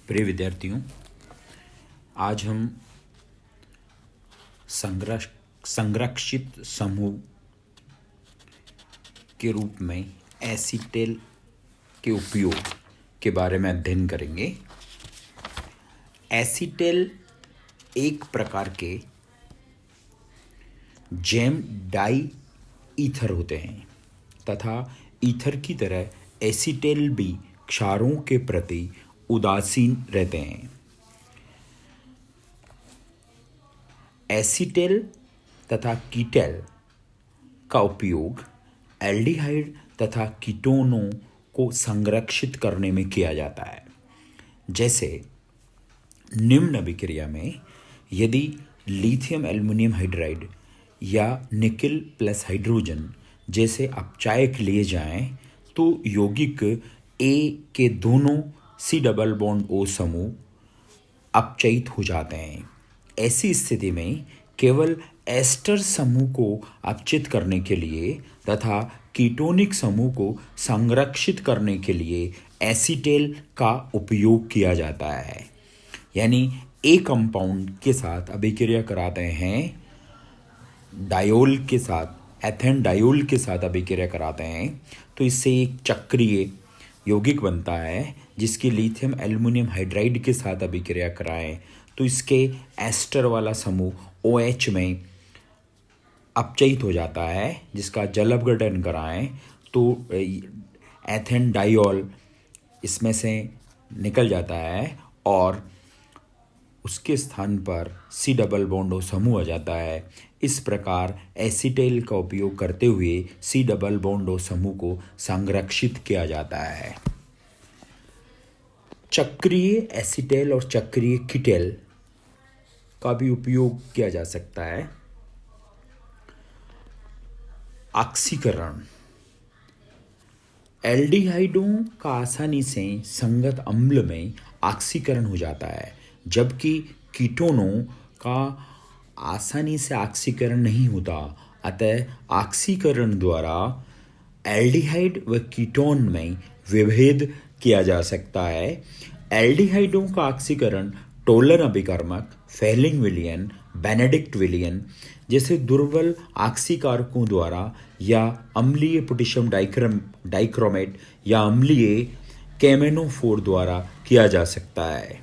प्रिय विद्यार्थियों, आज हम संरक्षित समूह के रूप में एसीटेल के उपयोग के बारे में अध्ययन करेंगे। एसीटेल एक प्रकार के जैम डाई ईथर होते हैं तथा ईथर की तरह एसीटेल भी क्षारों के प्रति उदासीन रहते हैं। एसीटेल तथा कीटेल का उपयोग एल्डिहाइड तथा कीटोनों को संरक्षित करने में किया जाता है। जैसे निम्न अभिक्रिया में यदि लिथियम एल्युमिनियम हाइड्राइड या निकेल प्लस हाइड्रोजन जैसे अपचायक लिए जाएं तो यौगिक ए के दोनों C डबल बॉन्ड O समूह अपचयित हो जाते हैं। ऐसी स्थिति में केवल एस्टर समूह को अपचित करने के लिए तथा कीटोनिक समूह को संरक्षित करने के लिए एसीटेल का उपयोग किया जाता है। यानी ए कंपाउंड के साथ अभिक्रिया कराते हैं, डायोल के साथ एथेन डायोल के साथ अभिक्रिया कराते हैं तो इससे एक चक्रीय यौगिक बनता है जिसकी लिथियम एल्युमिनियम हाइड्राइड के साथ अभिक्रिया कराएं तो इसके एस्टर वाला समूह OH में अपचयित हो जाता है, जिसका जल अपघटन कराएं तो एथेन डायोल इसमें से निकल जाता है और उसके स्थान पर C डबल बॉन्ड O समूह आ जाता है। इस प्रकार एसीटेल का उपयोग करते हुए C डबल बॉन्ड O समूह को संरक्षित किया जाता है। चक्रीय एसीटेल और चक्रीय कीटेल का भी उपयोग किया जा सकता है। ऑक्सीकरण एल्डिहाइडों का आसानी से संगत अम्ल में ऑक्सीकरण हो जाता है, जबकि कीटोनों का आसानी से ऑक्सीकरण नहीं होता। अतः ऑक्सीकरण द्वारा एल्डिहाइड व कीटोन में विभेद किया जा सकता है। एल्डिहाइडों का ऑक्सीकरण टोलन अभिकर्मक, फेलिंग विलयन, बेनेडिक्ट विलयन जैसे दुर्बल ऑक्सीकारकों द्वारा या अम्लीय पोटेशियम डाइक्रोमेट या अम्लीय केमेनोफोर द्वारा किया जा सकता है।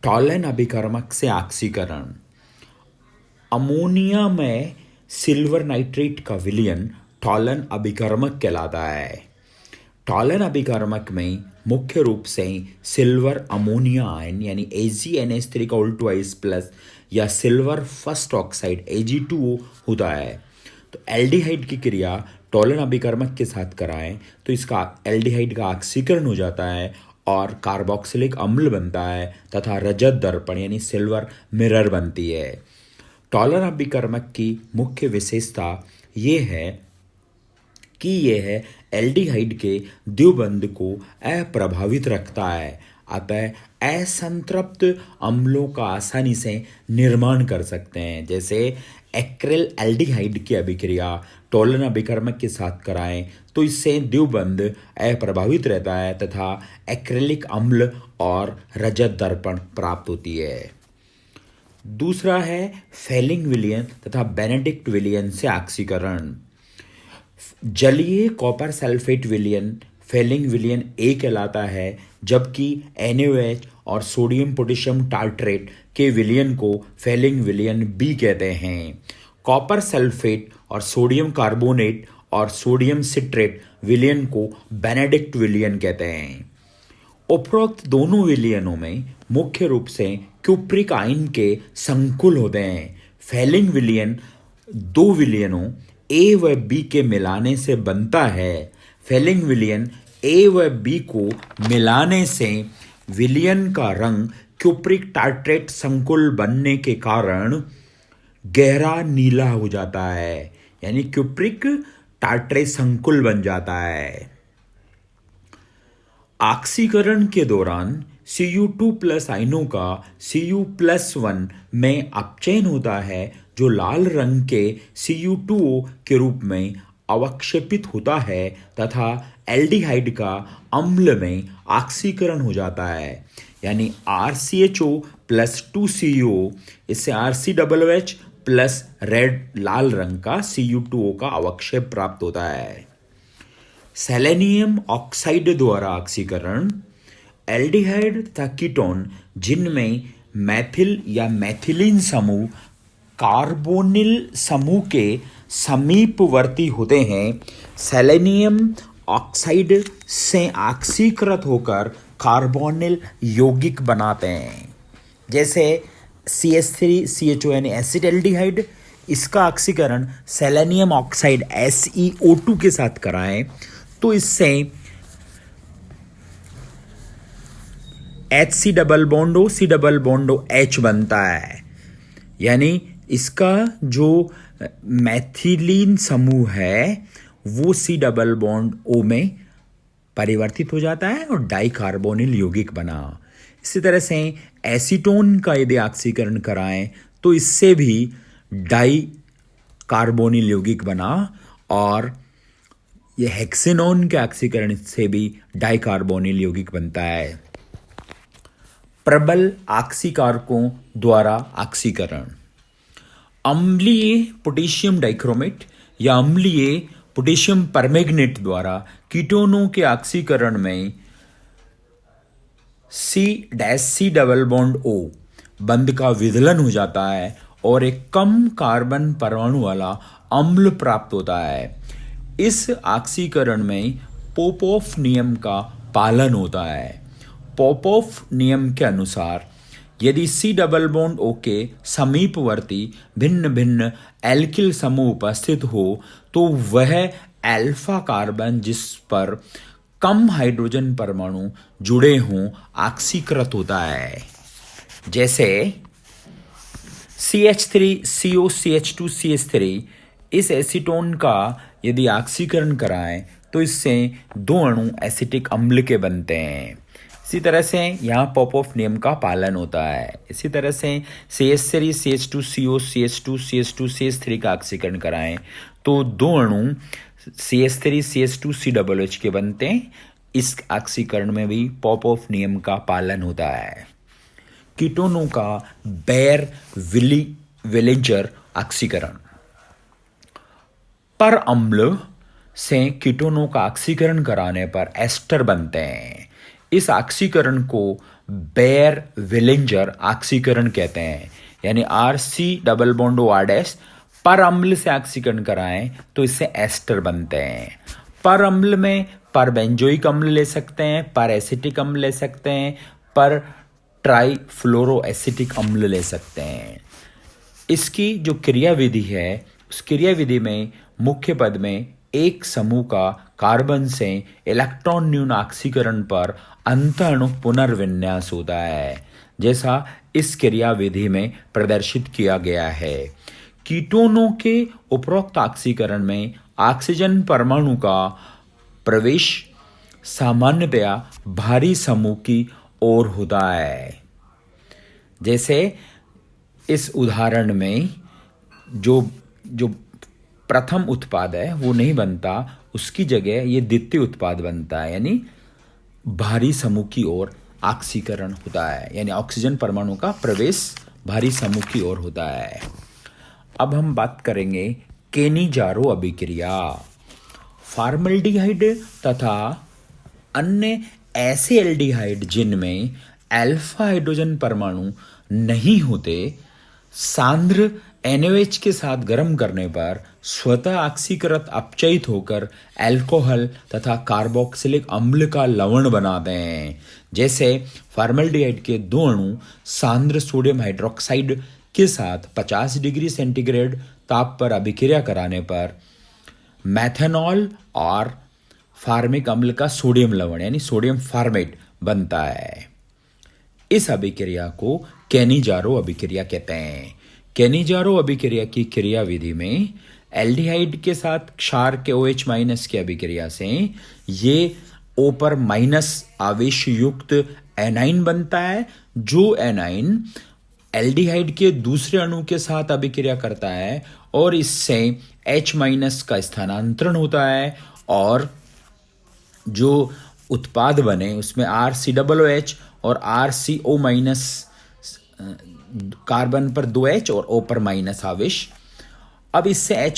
टॉलन अभिकर्मक से ऑक्सीकरण अमोनिया में सिल्वर नाइट्रेट का विलयन टॉलन अभिकर्मक कहलाता है। टॉलन अभिकर्मक में मुख्य रूप से सिल्वर अमोनिया आयन यानी AgNH3 का उल्टवाइज प्लस या सिल्वर फर्स्ट ऑक्साइड Ag2O होता है। तो एल्डिहाइड की क्रिया टॉलन अभिकर्मक के साथ कराएं तो इसका एल्डिहाइड का ऑक्सीकरण हो जाता है और कार्बोक्सिलिक अम्ल बनता है तथा रजत दर्पण यानी सिल्वर मिरर बनती है। टॉलन अभिकर्मक की मुख्य विशेषता ये है कि यह एल्डिहाइड के द्विबंध को अप्रभावित रखता है, अतः असंतृप्त अम्लों का आसानी से निर्माण कर सकते हैं। जैसे एक्रिल एल्डिहाइड की अभिक्रिया टॉलन अभिकर्मक के साथ कराएं तो इससे द्विबंध अप्रभावित रहता है तथा एक्रिलिक अम्ल और रजत दर्पण प्राप्त होती है। दूसरा है फेलिंग विलयन तथा बेनेडिक्ट विलयन से ऑक्सीकरण। जलीय कॉपर सल्फेट विलयन फेलिंग विलयन A कहलाता है, जबकि NaOH और सोडियम पोटेशियम टार्ट्रेट के विलयन को फेलिंग विलयन B कहते हैं। कॉपर सल्फेट और सोडियम कार्बोनेट और सोडियम सिट्रेट विलयन को बेनेडिक्ट विलयन कहते हैं। उपरोक्त दोनों विलयनों में मुख्य रूप से क्यूप्रिक आयन के संकुल होते हैं। फेलिंग विलयन दो विलयनों A व B के मिलाने से बनता है। फेलिंग विलयन A व B को मिलाने से विलयन का रंग क्यूप्रिक टार्ट्रेट संकुल बनने के कारण गहरा नीला हो जाता है, यानी क्यूप्रिक टार्ट्रेट संकुल बन जाता है। ऑक्सीकरण के दौरान Cu2+ आयनों का Cu+1 में अपचयन होता है, जो लाल रंग के Cu2O के रूप में अवक्षेपित होता है तथा एल्डिहाइड का अम्ल में ऑक्सीकरण हो जाता है। यानी RCHO प्लस 2CO, इससे RCOOH प्लस रेड लाल रंग का Cu2O का अवक्षेप प्राप्त होता है। सेलेनियम ऑक्साइड द्वारा ऑक्सीकरण एल्डिहाइड तथा कीटोन जिनमें मैथिल या मैथिलीन समूह कार्बोनिल समूह के समीपवर्ती होते हैं, सेलेनियम ऑक्साइड से ऑक्सीकृत होकर कार्बोनिल यौगिक बनाते हैं। जैसे CH3CHO यानी एसिड एल्डिहाइड, इसका ऑक्सीकरण सेलेनियम ऑक्साइड SeO2 के साथ कराएं तो इससे HC double bond O C double bond OH बनता है। यानी इसका जो मैथिलीन समूह है वो C डबल बॉन्ड O में परिवर्तित हो जाता है और डाइकार्बोनिल यौगिक बना। इसी तरह से एसीटोन का यदि ऑक्सीकरण कराएं तो इससे भी डाई कार्बोनिल यौगिक बना और यह हेक्सेनोन के ऑक्सीकरण से भी डाइकार्बोनिल यौगिक बनता है। प्रबल ऑक्सीकारकों द्वारा ऑक्सीकरण अम्लीय पोटेशियम डाइक्रोमेट या अम्लीय पोटेशियम परमैंगनेट द्वारा कीटोनों के ऑक्सीकरण में C डबल बॉन्ड O बंध का विदलन हो जाता है और एक कम कार्बन परमाणु वाला अम्ल प्राप्त होता है। इस ऑक्सीकरण में पोपोफ नियम का पालन होता है। पोपोफ नियम के अनुसार यदि C डबल बॉन्ड O के समीपवर्ती भिन्न भिन्न एल्किल समूह उपस्थित हो तो वह अल्फा कार्बन जिस पर कम हाइड्रोजन परमाणु जुड़े हों ऑक्सीकृत होता है। जैसे CH3COCH2CH3 इस एसीटोन का यदि ऑक्सीकरण कराएं तो इससे दो अणु एसिटिक अम्ल के बनते हैं। इसी तरह से यहाँ पॉपऑफ नियम का पालन होता है। इसी तरह से CH3CH2CO CH2CH2CH3 का ऑक्सीकरण कराएं तो दो अणु CH3CH2COOH के बनते हैं। इस ऑक्सीकरण में भी पॉपऑफ नियम का पालन होता है। कीटोनों का बेयर विलेजर ऑक्सीकरण पर अम्ल से कीटोनों का ऑक्सीकरण कराने पर एस्टर बनते हैं। इस ऑक्सीकरण को बेयर विलेजर ऑक्सीकरण कहते हैं। यानी RC डबल बॉन्ड OR- पर अम्ल से ऑक्सीकरण कराएं तो इससे एस्टर बनते हैं। पर अम्ल में पर बेंजोइक अम्ल ले सकते हैं, पर एसिटिक अम्ल ले सकते हैं, पर ट्राई फ्लोरो एसिटिक अम्ल ले सकते हैं। इसकी जो क्रिया विधि है उस क्रिया विधि में मुख्य पद में एक समूह का कार्बन से इलेक्ट्रॉन न्यून ऑक्सीकरण पर अंतःअणु पुनर्विन्यास होता है, जैसा इस क्रिया विधि में प्रदर्शित किया गया है। कीटोनों के उपरोक्त ऑक्सीकरण में ऑक्सीजन परमाणु का प्रवेश सामान्यतया भारी समूह की ओर होता है। जैसे इस उदाहरण में जो प्रथम उत्पाद है वो नहीं बनता, उसकी जगह ये द्वितीय उत्पाद बनता है, यानी भारी समूह की ओर ऑक्सीकरण होता है, यानी ऑक्सीजन परमाणु का प्रवेश भारी समूह की ओर होता है। अब हम बात करेंगे केनिजारो अभिक्रिया। फॉर्मल्डिहाइड तथा अन्य ऐसे एल्डिहाइड जिनमें अल्फा हाइड्रोजन परमाणु नहीं होते सांद्र NaOH के साथ गर्म करने पर स्वतः ऑक्सीकृत अपचयित होकर अल्कोहल तथा कार्बोक्सिलिक अम्ल का लवण बनाते हैं। जैसे फॉर्मल्डिहाइड के दो अणु सांद्र सोडियम हाइड्रोक्साइड के साथ 50 डिग्री सेंटीग्रेड ताप पर अभिक्रिया कराने पर मैथेनॉल और फार्मिक अम्ल का सोडियम लवण यानी सोडियम फार्मेट बनता है। इस अभिक्रिया को केनिजारो अभिक्रिया कहते हैं। केनिजारो अभिक्रिया की क्रिया विधि में एल्डिहाइड के साथ क्षार के OH- की अभिक्रिया से ये O पर माइनस आवेश युक्त एनाइन बनता है, जो एनाइन एल्डिहाइड के दूसरे अणु के साथ अभिक्रिया करता है और इससे H- का स्थानांतरण होता है और जो उत्पाद बने उसमें RCOOH और RCO माइनस कार्बन पर 2H और O पर माइनस आवेश। अब इससे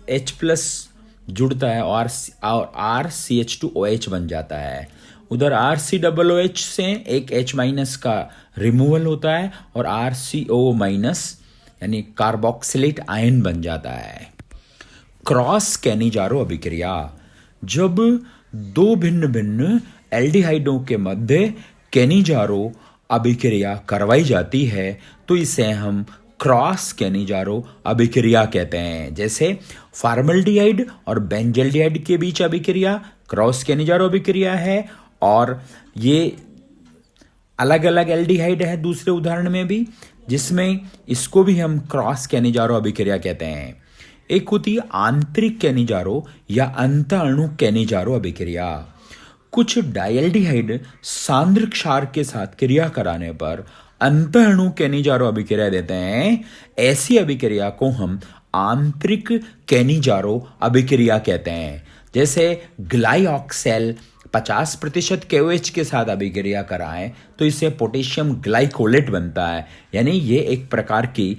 H+ जुड़ता है और RCH2OH बन जाता है। उधर RCOOH से एक H- का रिमूवल होता है और RCO- यानी कार्बोक्सिलेट आयन बन जाता है। क्रॉस कैनिजारो अभिक्रिया, जब दो भिन्न भिन्न एल्डिहाइडों के मध्य कैनिजारो अभिक्रिया करवाई जाती है तो इसे हम क्रॉस कैनिजारो अभिक्रिया कहते हैं। जैसे फॉर्मल्डिहाइड और बेंजल्डिहाइड के बीच अभिक्रिया क्रॉस कैनिजारो अभिक्रिया है, और ये अलग अलग एल्डिहाइड है दूसरे उदाहरण में भी, जिसमें इसको भी हम क्रॉस कैनिजारो अभिक्रिया कहते हैं। एक होती है आंतरिक कैनिजारो या अंत अणु कैनिजारो अभिक्रिया। कुछ डायल्डिहाइड सांद्र क्षार के साथ क्रिया कराने पर अंत अणु कैनिजारो अभिक्रिया देते हैं। ऐसी अभिक्रिया को हम आंतरिक कैनिजारो अभिक्रिया कहते हैं। जैसे ग्लाइऑक्सेल 50% KOH के साथ अभिक्रिया कराएं तो इससे पोटेशियम ग्लाइकोलेट बनता है, यानी ये एक प्रकार की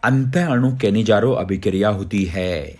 अंत अणु कैनिजारो अभिक्रिया होती है।